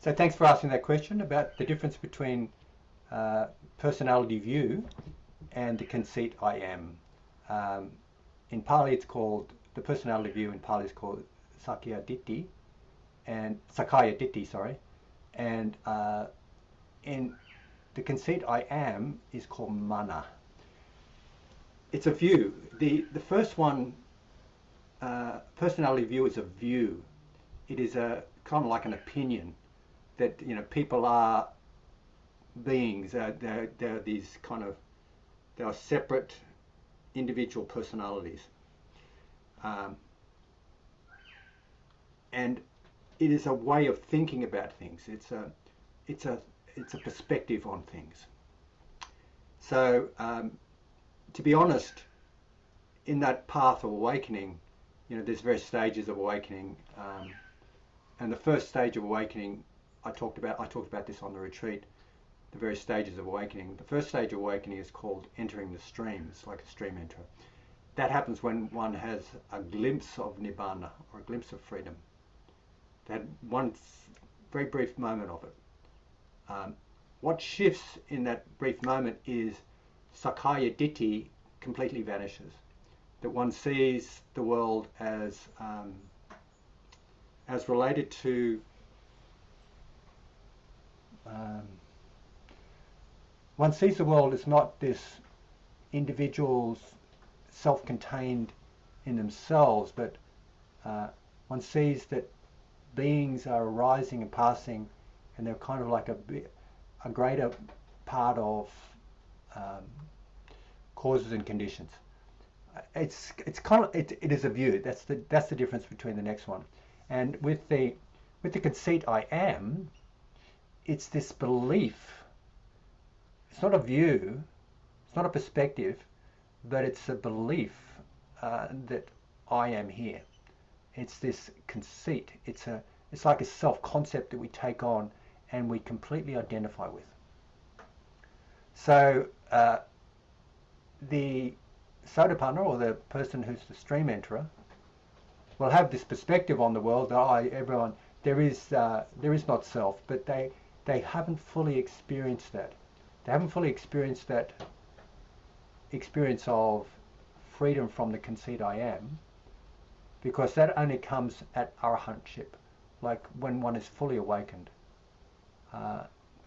So thanks for asking that question about the difference between personality view and the conceit I am. In Pali it's called, the personality view in Pali is called Sakaya Ditti, sorry, and in the conceit I am is called Mana. It's a view. The first one, personality view, is a view. It is a kind of like an opinion that people are beings. They're these kind of, they are separate individual personalities, and it is a way of thinking about things. It's a perspective on things. So to be honest, in that path of awakening, there's various stages of awakening, and the first stage of awakening, I talked about this on the retreat. The various stages of awakening. The first stage of awakening is called entering the stream. It's like a stream enter. That happens when one has a glimpse of nibbana, or a glimpse of freedom. That one very brief moment of it. What shifts in that brief moment is Sakaya Ditti completely vanishes. That one sees the world as related to one sees the world as not this individuals self-contained in themselves, but one sees that beings are arising and passing, and they're kind of like a greater part of causes and conditions. It's kind of it is a view. That's the difference between the next one. And with the conceit I am, it's this belief. It's not a view, it's not a perspective, but it's a belief that I am here. It's this conceit. It's like a self-concept that we take on and we completely identify with. So the Sotapanna, or the person who's the stream enterer, will have this perspective on the world that there is not self, but they haven't fully experienced that. They haven't fully experienced that experience of freedom from the conceit I am, because that only comes at arahantship, like when one is fully awakened.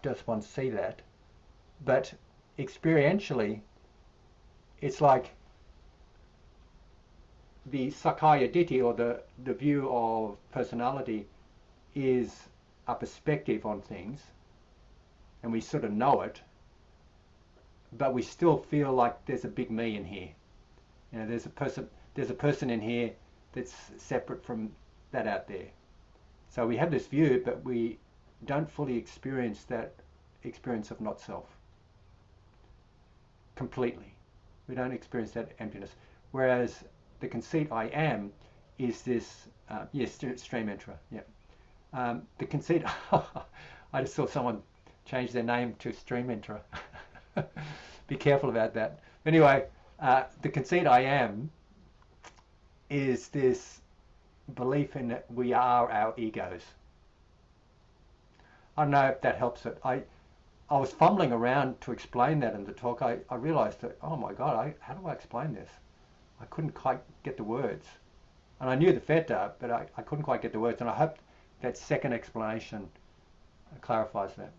Does one see that? But experientially, it's like the Sakaya Ditti, or the view of personality, is a perspective on things, and we sort of know it, but we still feel like there's a big me in here. There's a person in here that's separate from that out there. So we have this view, but we don't fully experience that experience of not self completely. We don't experience that emptiness. Whereas the conceit I am is this, yes, stream enterer. Yeah. The conceit, I just saw someone change their name to stream enterer. Be careful about that. Anyway, the conceit I am is this belief in that we are our egos. I don't know if that helps it. I was fumbling around to explain that in the talk. I realized that, oh my God, how do I explain this? I couldn't quite get the words. And I knew the fetter, but I couldn't quite get the words. And I hope that second explanation clarifies that.